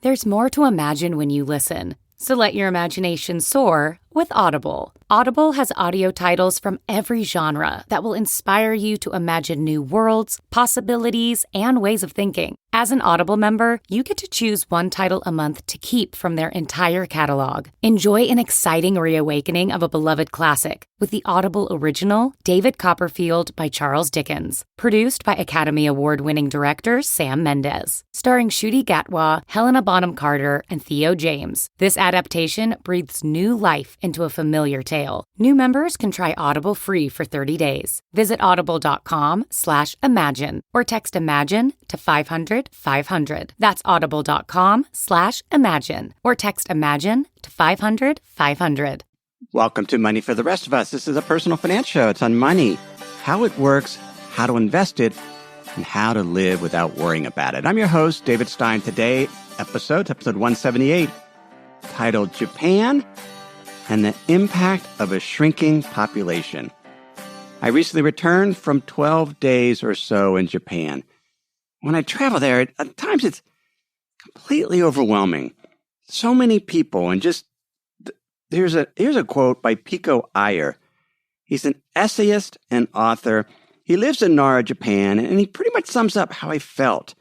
There's more to imagine when you listen. So let your imagination soar with Audible. Audible has audio titles from every genre that will inspire you to imagine new worlds, possibilities, and ways of thinking. As an Audible member, you get to choose one title a month to keep from their entire catalog. Enjoy an exciting reawakening of a beloved classic with the Audible original David Copperfield by Charles Dickens, produced by Academy Award-winning director Sam Mendes, starring Ncuti Gatwa, Helena Bonham Carter, and Theo James. This adaptation breathes new life into a familiar tale. New members can try Audible free for 30 days. Visit audible.com/imagine or text IMAGINE to 500-500. That's audible.com/imagine or text IMAGINE to 500-500. Welcome to Money for the Rest of Us. This is a personal finance show. It's on money, how it works, how to invest it, and how to live without worrying about it. I'm your host, David Stein. Today, episode 178, titled Japan and the Impact of a Shrinking Population. I recently returned from 12 days or so in Japan. When I travel there, at times it's completely overwhelming. So many people, and just here's a quote by Pico Iyer. He's an essayist and author. He lives in Nara, Japan, and he pretty much sums up how I felt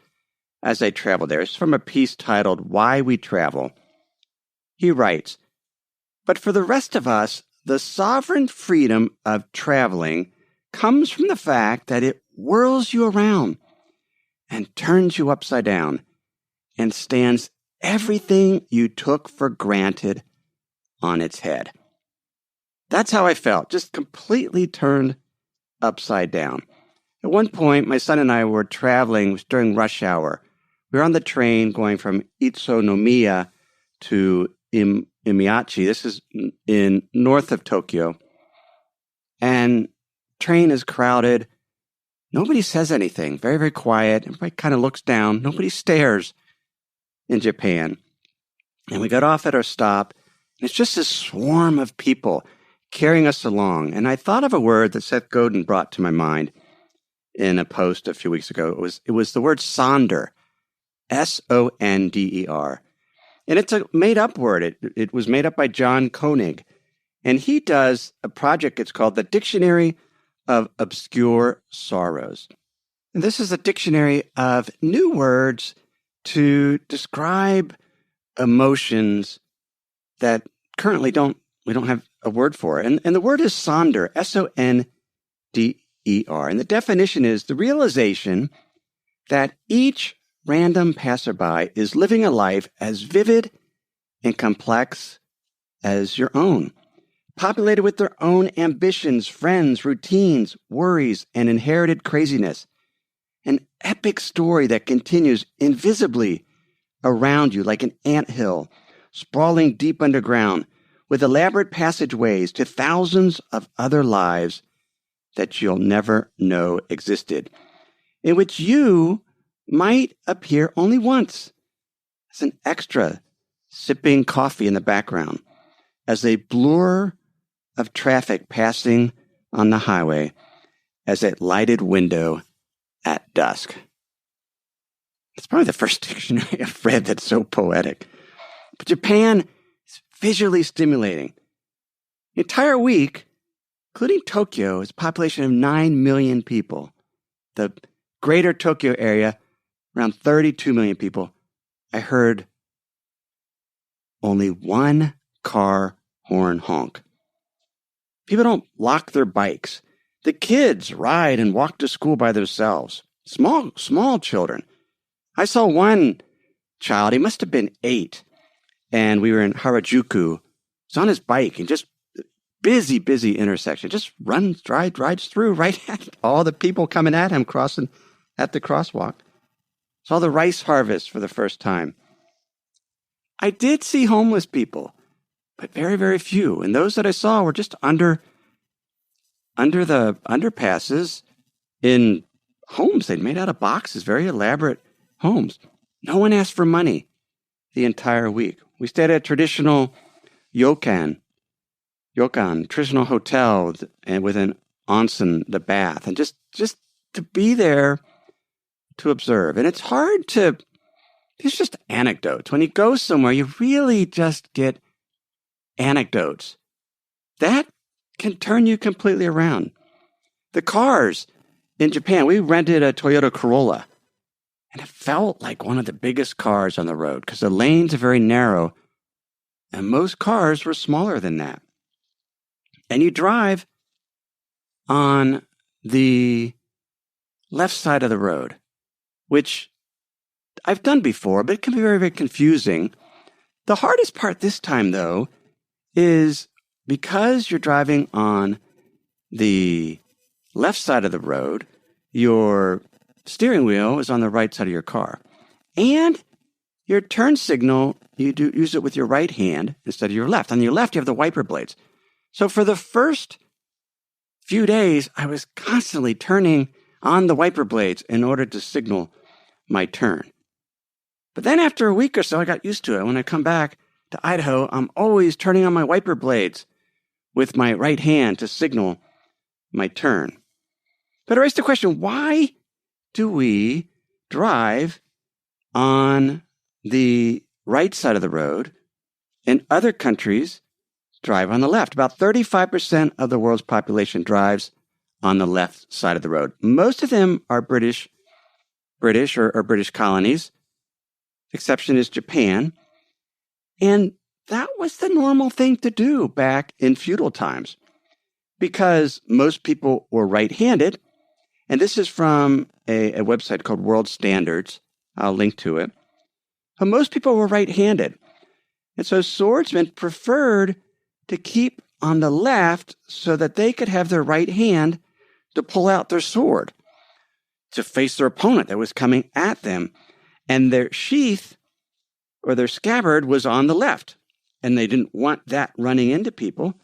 as I traveled there. It's from a piece titled Why We Travel. He writes, "But for the rest of us, the sovereign freedom of traveling comes from the fact that it whirls you around and turns you upside down and stands everything you took for granted on its head." That's how I felt, just completely turned upside down. At one point, my son and I were traveling. It was during rush hour. We were on the train going from Utsunomiya to Imiachi. This is in north of Tokyo. And train is crowded. Nobody says anything. Very, very quiet. Everybody kind of looks down. Nobody stares in Japan. And we got off at our stop. And it's just this swarm of people carrying us along. And I thought of a word that Seth Godin brought to my mind in a post a few weeks ago. It was the word sonder. S-O-N-D-E-R. And it's a made-up word. It was made up by John Koenig. And he does a project, it's called the Dictionary of Obscure Sorrows. And this is a dictionary of new words to describe emotions that currently we don't have a word for. And the word is sonder, S-O-N-D-E-R. And the definition is the realization that each random passerby is living a life as vivid and complex as your own, populated with their own ambitions, friends, routines, worries, and inherited craziness. An epic story that continues invisibly around you like an anthill, sprawling deep underground, with elaborate passageways to thousands of other lives that you'll never know existed, in which you might appear only once as an extra sipping coffee in the background, as a blur of traffic passing on the highway, as a lighted window at dusk. It's probably the first dictionary I've read that's so poetic. But Japan is visually stimulating. The entire week, including Tokyo, is a population of 9 million people. The greater Tokyo area, around 32 million people. I heard only one car horn honk. People don't lock their bikes. The kids ride and walk to school by themselves. Small children. I saw one child, he must have been 8, and we were in Harajuku. He's on his bike and just busy intersection. Just rides through right at all the people coming at him crossing at the crosswalk. Saw the rice harvest for the first time. I did see homeless people, but very, very few. And those that I saw were just under the underpasses in homes they'd made out of boxes, very elaborate homes. No one asked for money the entire week. We stayed at a traditional ryokan, traditional hotel, and with an onsen, the bath, and just to be there to observe. And it's hard to these are just anecdotes. When you go somewhere, you really just get anecdotes. That can turn you completely around. The cars in Japan, we rented a Toyota Corolla, and it felt like one of the biggest cars on the road because the lanes are very narrow, and most cars were smaller than that. And you drive on the left side of the road, which I've done before, but it can be very, very confusing. The hardest part this time, though, is because you're driving on the left side of the road, your steering wheel is on the right side of your car. And your turn signal, you do use it with your right hand instead of your left. On your left, you have the wiper blades. So for the first few days, I was constantly turning on the wiper blades in order to signal my turn. But then after a week or so, I got used to it. When I come back to Idaho, I'm always turning on my wiper blades with my right hand to signal my turn. But it raises the question, why do we drive on the right side of the road and other countries drive on the left? About 35% of the world's population drives on the left side of the road. Most of them are British or British colonies. The exception is Japan. And that was the normal thing to do back in feudal times because most people were right-handed. And this is from a website called World Standards. I'll link to it. But most people were right-handed. And so swordsmen preferred to keep on the left so that they could have their right hand to pull out their sword, to face their opponent that was coming at them. And their sheath or their scabbard was on the left. And they didn't want that running into people.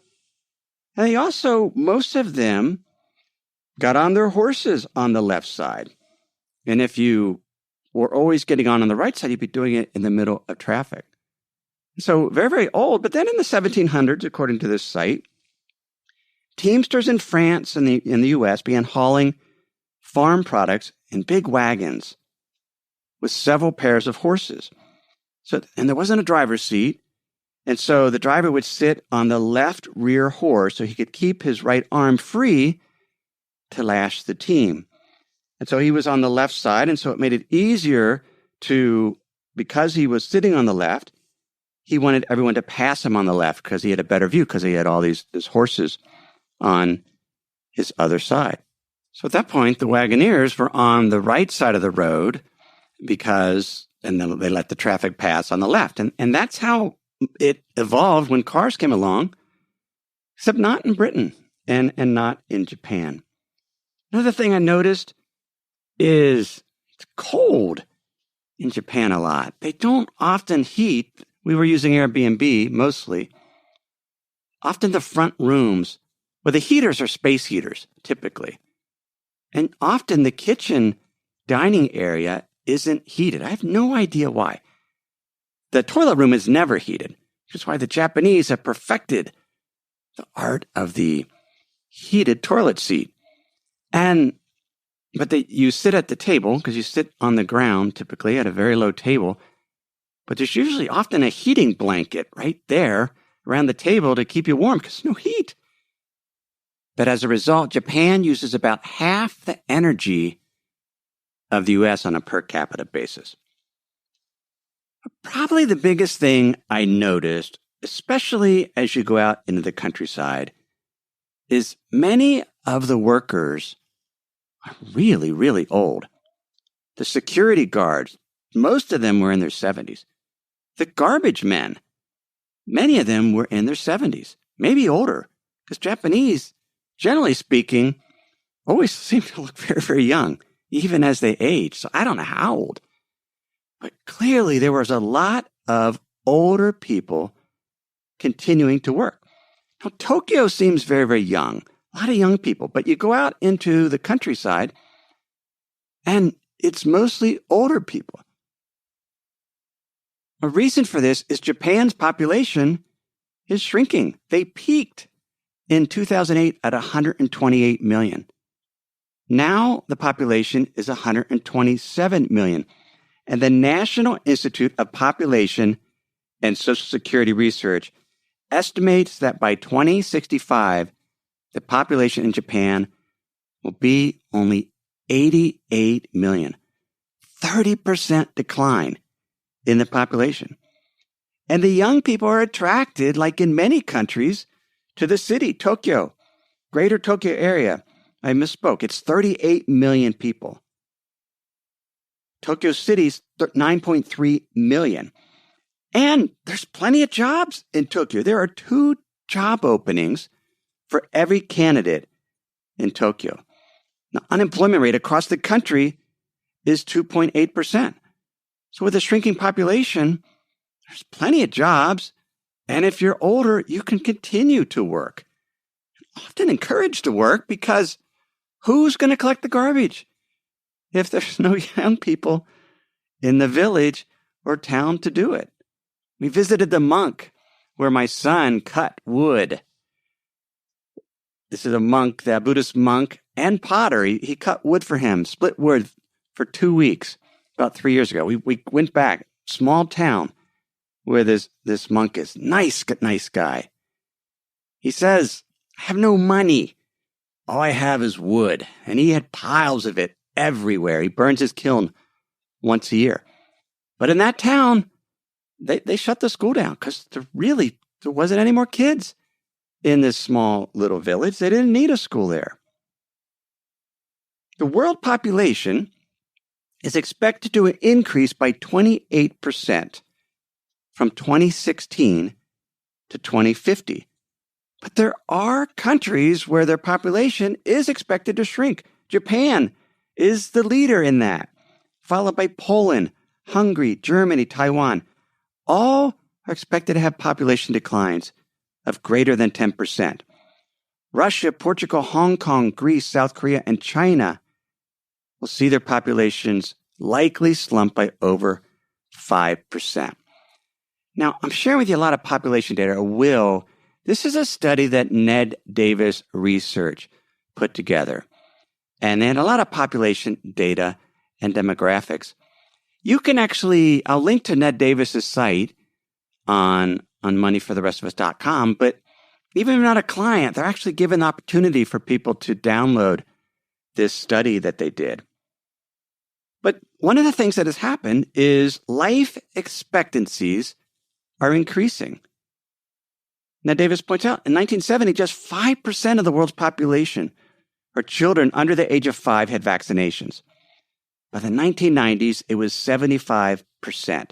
And they also, most of them, got on their horses on the left side. And if you were always getting on the right side, you'd be doing it in the middle of traffic. So very, very old. But then in the 1700s, according to this site, teamsters in France and in the U.S. began hauling farm products in big wagons with several pairs of horses. And there wasn't a driver's seat. And so the driver would sit on the left rear horse so he could keep his right arm free to lash the team. And so he was on the left side, and so it made it easier to, because he was sitting on the left, he wanted everyone to pass him on the left because he had a better view because he had all these horses on his other side. So at that point, the wagoneers were on the right side of the road and then they let the traffic pass on the left. And that's how it evolved when cars came along, except not in Britain and not in Japan. Another thing I noticed is it's cold in Japan a lot. They don't often heat. We were using Airbnb mostly. Often the front rooms, well, the heaters are space heaters, typically. And often the kitchen dining area isn't heated. I have no idea why. The toilet room is never heated, which is why the Japanese have perfected the art of the heated toilet seat. But you sit at the table, because you sit on the ground, typically at a very low table, but there's usually often a heating blanket right there around the table to keep you warm, because there's no heat. But as a result, Japan uses about half the energy of the U.S. on a per capita basis. Probably the biggest thing I noticed, especially as you go out into the countryside, is many of the workers are really, really old. The security guards, most of them were in their 70s. The garbage men, many of them were in their 70s, maybe older, because Japanese, generally speaking, always seem to look very, very young, even as they age. So I don't know how old. But clearly there was a lot of older people continuing to work. Now, Tokyo seems very, very young. A lot of young people. But you go out into the countryside, and it's mostly older people. A reason for this is Japan's population is shrinking. They peaked in 2008 at 128 million. Now the population is 127 million. And the National Institute of Population and Social Security Research estimates that by 2065, the population in Japan will be only 88 million, 30% decline in the population. And the young people are attracted, like in many countries, to the city, Tokyo, greater Tokyo area. I misspoke. It's 38 million people. Tokyo City's 9.3 million. And there's plenty of jobs in Tokyo. There are 2 job openings for every candidate in Tokyo. The unemployment rate across the country is 2.8%. So with a shrinking population, there's plenty of jobs. And if you're older, you can continue to work. You're often encouraged to work because who's going to collect the garbage if there's no young people in the village or town to do it? We visited the monk where my son cut wood. This is a monk, the Buddhist monk and potter. He cut wood for him, split wood for 2 weeks, about 3 years ago. We went back, small town where this monk is. Nice guy. He says, I have no money. All I have is wood. And he had piles of it everywhere. He burns his kiln once a year. But in that town, they shut the school down because there wasn't any more kids in this small little village. They didn't need a school there. The world population is expected to increase by 28% from 2016 to 2050. But there are countries where their population is expected to shrink. Japan is the leader in that, followed by Poland, Hungary, Germany, Taiwan. All are expected to have population declines of greater than 10%. Russia, Portugal, Hong Kong, Greece, South Korea, and China will see their populations likely slump by over 5%. Now, I'm sharing with you a lot of population data, or will. This is a study that Ned Davis Research put together. And they had a lot of population data and demographics. You can actually, I'll link to Ned Davis's site on moneyfortherestofus.com, but even if you're not a client, they're actually given the opportunity for people to download this study that they did. But one of the things that has happened is life expectancies are increasing. Now, Davis points out, in 1970, just 5% of the world's population, or children under the age of 5, had vaccinations. By the 1990s, it was 75%.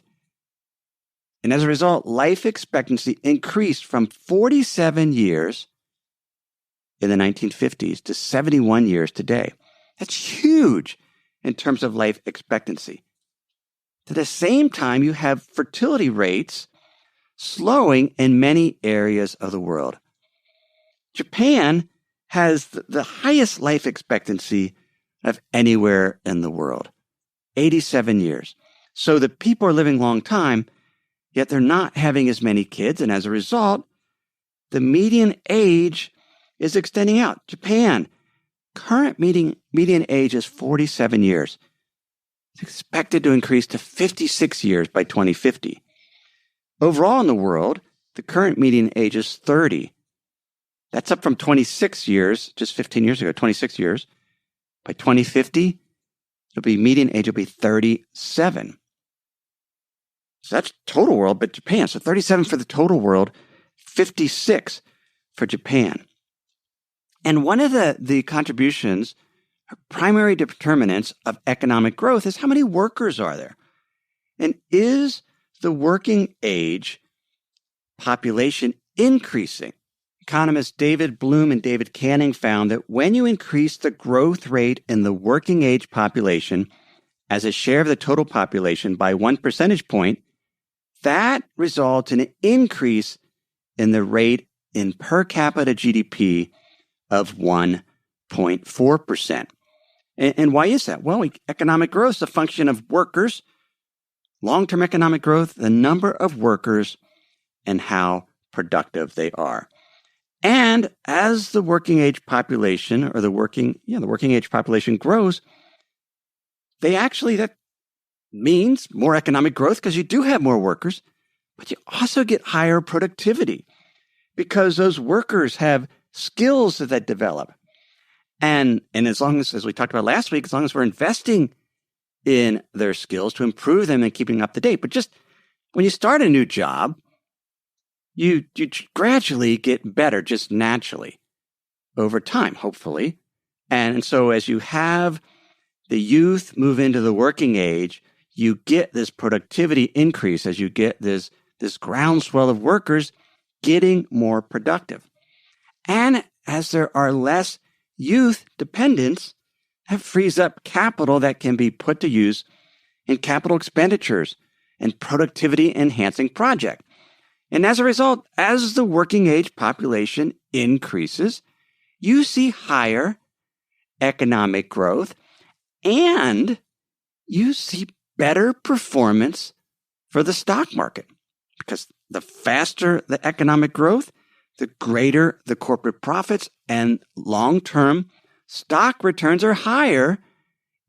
And as a result, life expectancy increased from 47 years in the 1950s to 71 years today. That's huge in terms of life expectancy. At the same time, you have fertility rates slowing in many areas of the world. Japan has the highest life expectancy of anywhere in the world, 87 years. So the people are living a long time, yet they're not having as many kids, and as a result, the median age is extending out. Japan, current median age is 47 years. It's expected to increase to 56 years by 2050. Overall in the world, the current median age is 30. That's up from 26 years, just 15 years ago, 26 years. By 2050, median age will be 37. So that's total world, but Japan. So 37 for the total world, 56 for Japan. And one of the contributions, primary determinants of economic growth is how many workers are there? And is the working age population increasing? Economists David Bloom and David Canning found that when you increase the growth rate in the working age population as a share of the total population by 1 percentage point, that results in an increase in the rate in per capita GDP of 1.4%. And why is that? Well, economic growth is a function of workers, long-term economic growth, the number of workers, and how productive they are. And as the working age population the working age population grows, that means more economic growth because you do have more workers, but you also get higher productivity because those workers have skills that they develop. And as long as we talked about last week, as long as we're investing in their skills to improve them and keeping up to date. But just when you start a new job, you gradually get better just naturally over time, hopefully. And so as you have the youth move into the working age, you get this productivity increase as you get this groundswell of workers getting more productive. And as there are less youth dependents, that frees up capital that can be put to use in capital expenditures and productivity-enhancing projects. And as a result, as the working age population increases, you see higher economic growth and you see better performance for the stock market. Because the faster the economic growth, the greater the corporate profits, and long-term stock returns are higher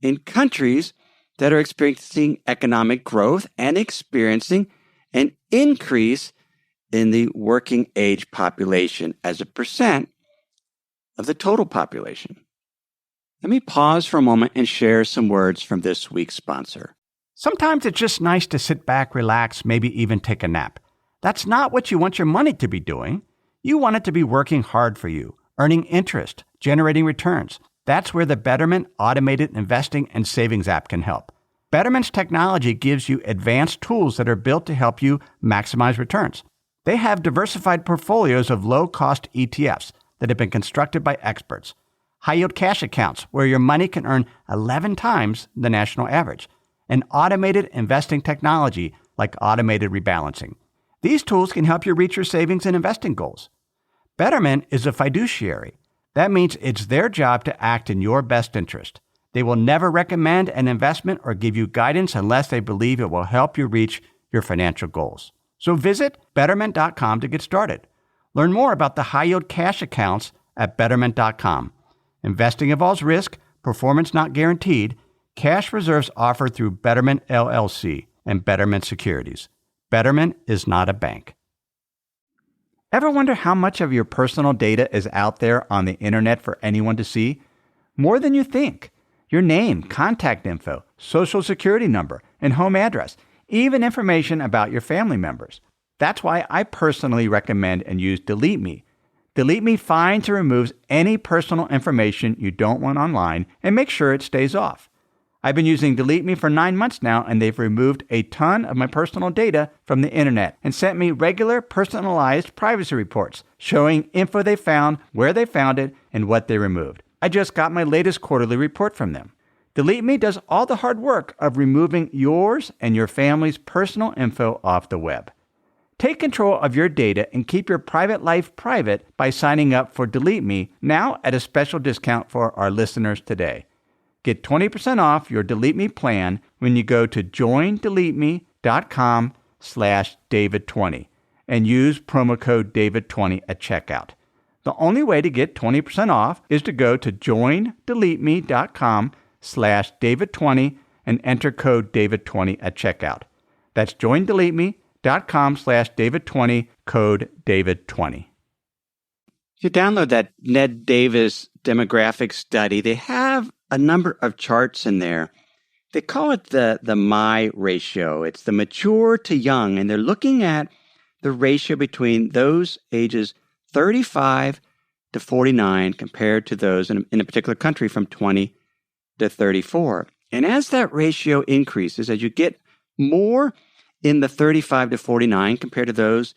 in countries that are experiencing economic growth and experiencing an increase in the working age population as a percent of the total population. Let me pause for a moment and share some words from this week's sponsor. Sometimes it's just nice to sit back, relax, maybe even take a nap. That's not what you want your money to be doing. You want it to be working hard for you, earning interest, generating returns. That's where the Betterment Automated Investing and Savings app can help. Betterment's technology gives you advanced tools that are built to help you maximize returns. They have diversified portfolios of low-cost ETFs that have been constructed by experts, high-yield cash accounts where your money can earn 11 times the national average, and automated investing technology like automated rebalancing. These tools can help you reach your savings and investing goals. Betterment is a fiduciary. That means it's their job to act in your best interest. They will never recommend an investment or give you guidance unless they believe it will help you reach your financial goals. So visit Betterment.com to get started. Learn more about the high-yield cash accounts at Betterment.com. Investing involves risk, performance not guaranteed, cash reserves offered through Betterment LLC and Betterment Securities. Betterment is not a bank. Ever wonder how much of your personal data is out there on the internet for anyone to see? More than you think. Your name, contact info, social security number, and home address, even information about your family members. That's why I personally recommend and use Delete Me. Delete Me finds and removes any personal information you don't want online and makes sure it stays off. I've been using Delete Me for 9 months now, and they've removed a ton of my personal data from the internet and sent me regular personalized privacy reports showing info they found, where they found it, and what they removed. I just got my latest quarterly report from them. Delete Me does all the hard work of removing yours and your family's personal info off the web. Take control of your data and keep your private life private by signing up for Delete Me now at a special discount for our listeners today. Get 20% off your Delete Me plan when you go to joindeleteme.com/David20 and use promo code David20 at checkout. The only way to get 20% off is to go to joindeleteme.com/David20 and enter code David20 at checkout. That's joindeleteme.com/David20, code David20. If you download that Ned Davis demographic study, they have a number of charts in there. They call it the MY ratio. It's the mature to young, and they're looking at the ratio between those ages 35 to 49 compared to those in a particular country from 20 to 34. And as that ratio increases, as you get more in the 35 to 49 compared to those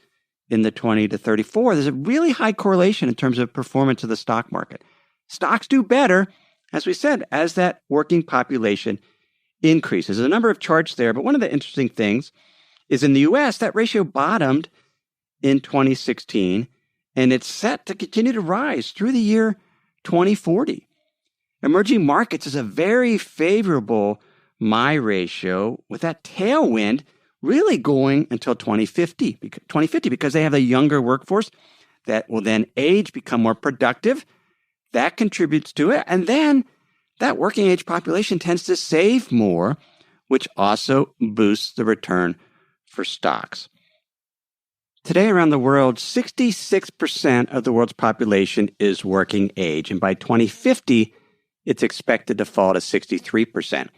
in the 20 to 34, there's a really high correlation in terms of performance of the stock market. Stocks do better, as we said, as that working population increases. There's a number of charts there, but one of the interesting things is in the U.S., that ratio bottomed in 2016, and it's set to continue to rise through the year 2040. Emerging markets is a very favorable MY ratio with that tailwind really going until 2050 because they have a younger workforce that will then age, become more productive. That contributes to it. And then that working age population tends to save more which also boosts the return for stocks. Today around the world, 66% of the world's population is working age, and by 2050, it's expected to fall to 63%.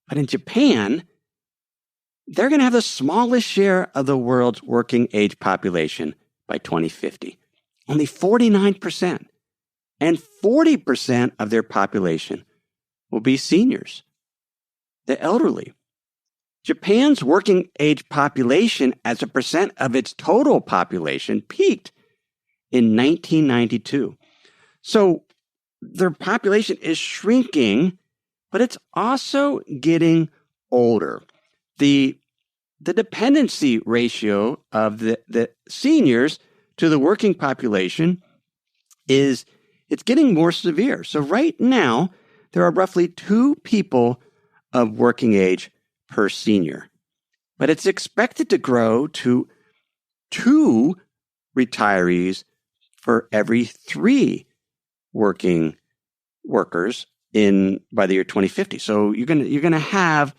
But in Japan, they're going to have the smallest share of the world's working age population by 2050. Only 49%. And 40% of their population will be seniors, the elderly. Japan's working age population as a percent of its total population peaked in 1992. So their population is shrinking, but it's also getting older. The dependency ratio of the seniors to the working population it's getting more severe. So right now, there are roughly 2 people of working age per senior. But it's expected to grow to 2 retirees for every 3 workers by the year 2050. So you're going to have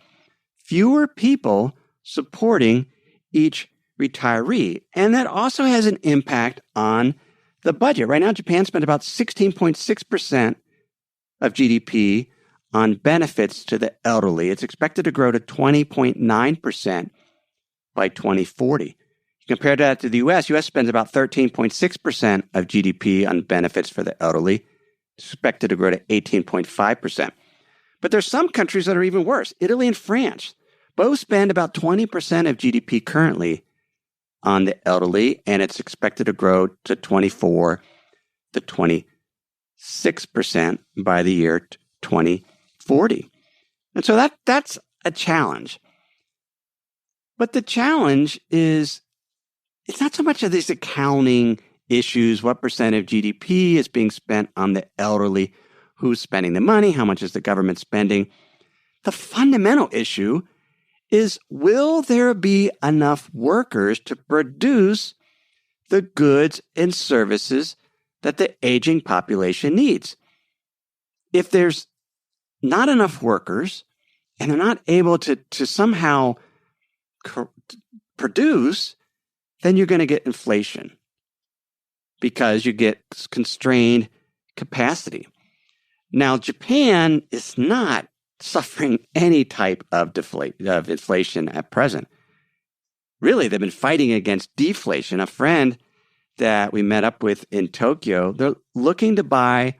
fewer people supporting each retiree. And that also has an impact on the budget. Right now, Japan spent about 16.6% of GDP on benefits to the elderly. It's expected to grow to 20.9% by 2040. Compare that to the U.S. U.S. spends about 13.6% of GDP on benefits for the elderly. It's expected to grow to 18.5%. But there's some countries that are even worse. Italy and France both spend about 20% of GDP currently on the elderly, and it's expected to grow to 24 to 26% by the year 2040. And so that's a challenge. But the challenge is, it's not so much of these accounting issues, what percent of GDP is being spent on the elderly, who's spending the money, how much is the government spending. The fundamental issue is, will there be enough workers to produce the goods and services that the aging population needs? If there's not enough workers and they're not able to somehow produce, then you're going to get inflation because you get constrained capacity. Now, Japan is not suffering any type of inflation at present. Really, they've been fighting against deflation. A friend that we met up with in Tokyo, they're looking to buy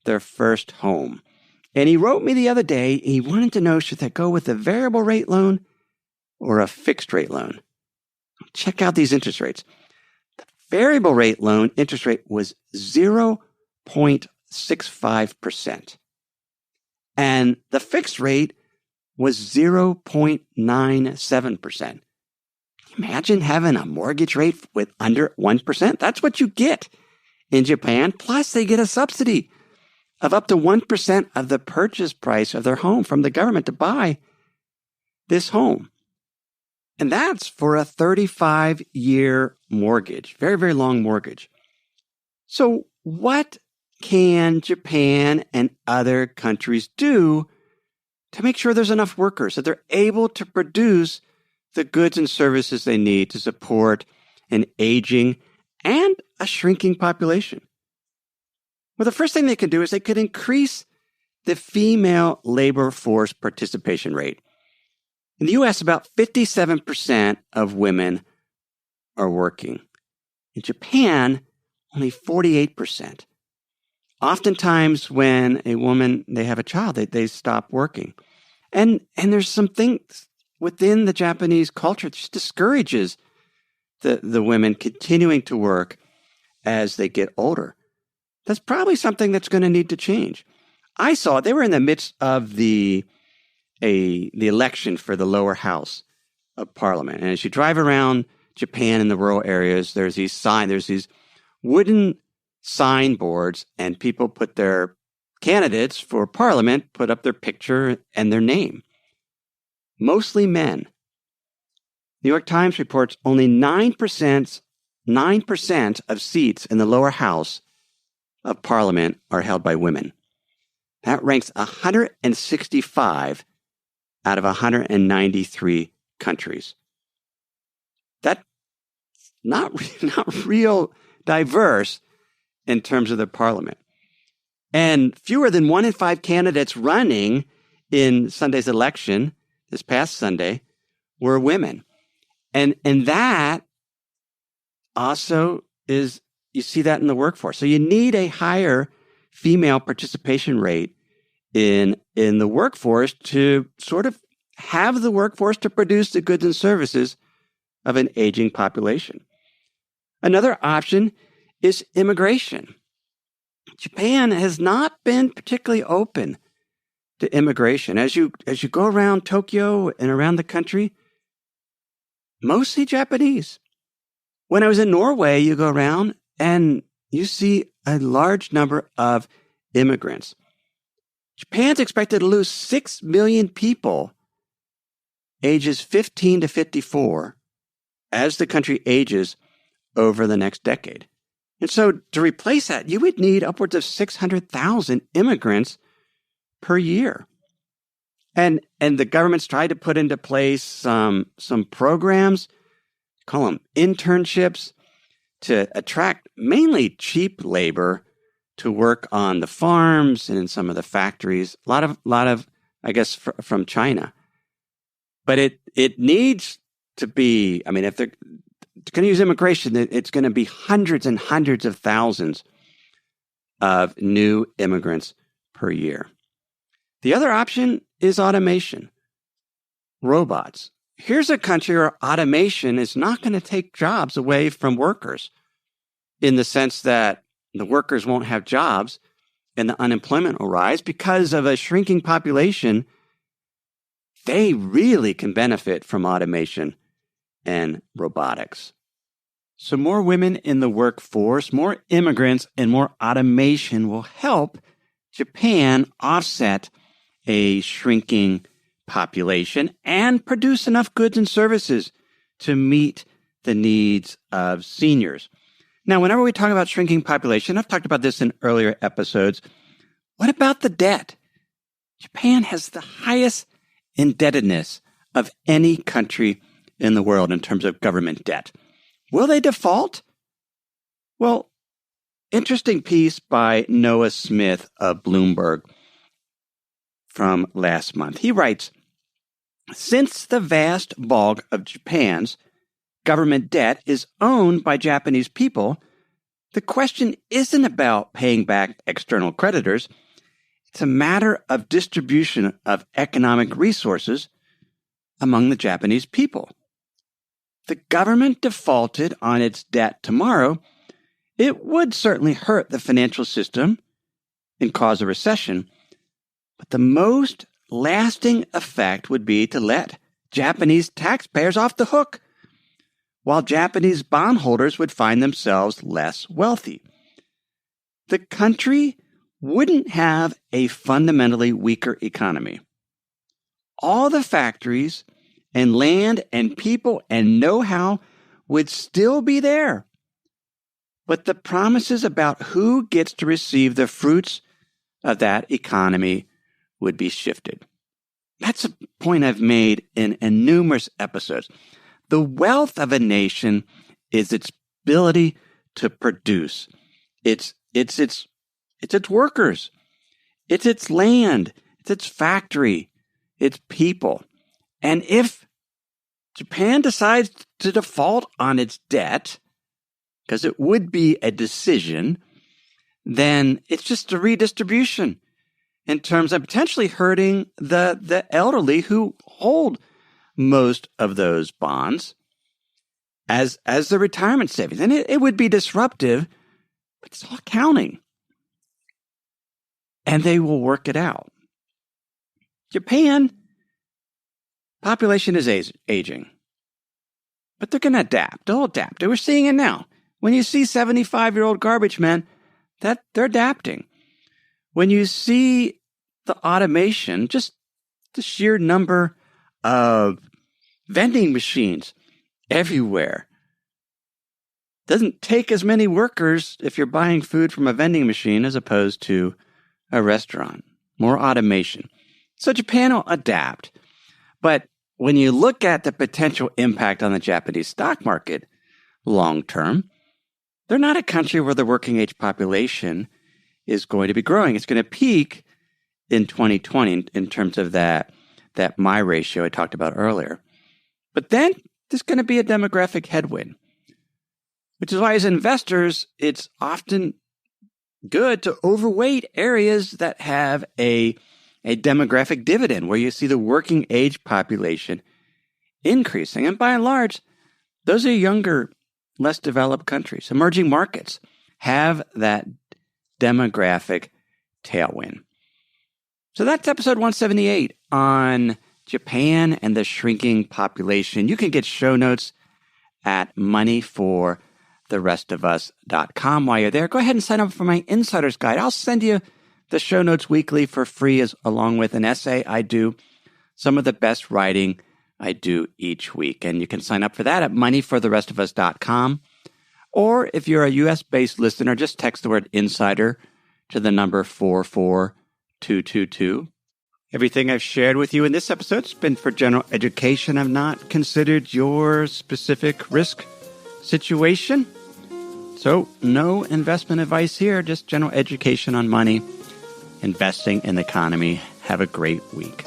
their first home. And he wrote me the other day, he wanted to know, should they go with a variable rate loan or a fixed rate loan? Check out these interest rates. The variable rate loan interest rate was 0.65%. And the fixed rate was 0.97%. Imagine having a mortgage rate with under 1%. That's what you get in Japan. Plus, they get a subsidy of up to 1% of the purchase price of their home from the government to buy this home. And that's for a 35-year mortgage, very, very long mortgage. So what can Japan and other countries do to make sure there's enough workers, that they're able to produce the goods and services they need to support an aging and a shrinking population? Well, the first thing they could do is they could increase the female labor force participation rate. In the U.S., about 57% of women are working. In Japan, only 48%. Oftentimes when a woman, they have a child, they stop working. And there's some things within the Japanese culture that just discourages the women continuing to work as they get older. That's probably something that's going to need to change. I saw they were in the midst of the election for the lower house of parliament. And as you drive around Japan in the rural areas, there's these wooden signboards, and people put their candidates for parliament, put up their picture and their name. Mostly men. New York Times reports only 9% of seats in the lower house of parliament are held by women. That ranks 165 out of 193 countries. That's not real diverse in terms of the parliament. And fewer than 1 in 5 candidates running in Sunday's election, this past Sunday, were women. And that also is, you see that in the workforce. So you need a higher female participation rate in the workforce to sort of have the workforce to produce the goods and services of an aging population. Another option is immigration. Japan has not been particularly open to immigration. As you go around Tokyo and around the country, mostly Japanese. When I was in Norway, you go around and you see a large number of immigrants. Japan's expected to lose 6 million people ages 15 to 54 as the country ages over the next decade. And so to replace that, you would need upwards of 600,000 immigrants per year. And the government's tried to put into place some programs, call them internships, to attract mainly cheap labor to work on the farms and in some of the factories. A lot of I guess, from China. But it needs to be, I mean, if they're going to use immigration, it's going to be hundreds and hundreds of thousands of new immigrants per year. The other option is automation. Robots. Here's a country where automation is not going to take jobs away from workers in the sense that the workers won't have jobs and the unemployment will rise because of a shrinking population. They really can benefit from automation and robotics. So more women in the workforce, more immigrants, and more automation will help Japan offset a shrinking population and produce enough goods and services to meet the needs of seniors. Now, whenever we talk about shrinking population, I've talked about this in earlier episodes. What about the debt? Japan has the highest indebtedness of any country in the world in terms of government debt. Will they default? Well, interesting piece by Noah Smith of Bloomberg from last month. He writes, since the vast bulk of Japan's government debt is owned by Japanese people, the question isn't about paying back external creditors. It's a matter of distribution of economic resources among the Japanese people. The government defaulted on its debt tomorrow, it would certainly hurt the financial system and cause a recession, but the most lasting effect would be to let Japanese taxpayers off the hook, while Japanese bondholders would find themselves less wealthy. The country wouldn't have a fundamentally weaker economy. All the factories and land and people and know-how would still be there. But the promises about who gets to receive the fruits of that economy would be shifted. That's a point I've made in numerous episodes. The wealth of a nation is its ability to produce. It's its workers. It's its land. It's its factory. Its people. And if Japan decides to default on its debt, because it would be a decision, then it's just a redistribution in terms of potentially hurting the elderly who hold most of those bonds as the retirement savings. And it would be disruptive, but it's all counting. And they will work it out. Japan, population is aging. But they're going to adapt. They'll adapt. We're seeing it now. When you see 75-year-old garbage men, that they're adapting. When you see the automation, just the sheer number of vending machines everywhere. Doesn't take as many workers if you're buying food from a vending machine as opposed to a restaurant. More automation. So Japan will adapt. But when you look at the potential impact on the Japanese stock market long term, they're not a country where the working age population is going to be growing. It's going to peak in 2020 in terms of that my ratio I talked about earlier. But then there's going to be a demographic headwind, which is why as investors, it's often good to overweight areas that have a demographic dividend where you see the working age population increasing. And by and large, those are younger, less developed countries. Emerging markets have that demographic tailwind. So that's episode 178 on Japan and the shrinking population. You can get show notes at moneyfortherestofus.com. While you're there, go ahead and sign up for my Insider's Guide. I'll send you the show notes weekly for free, along with an essay I do, some of the best writing I do each week. And you can sign up for that at moneyfortherestofus.com. Or if you're a U.S.-based listener, just text the word insider to the number 44222. Everything I've shared with you in this episode has been for general education. I've not considered your specific risk situation. So no investment advice here, just general education on money, investing in the economy. Have a great week.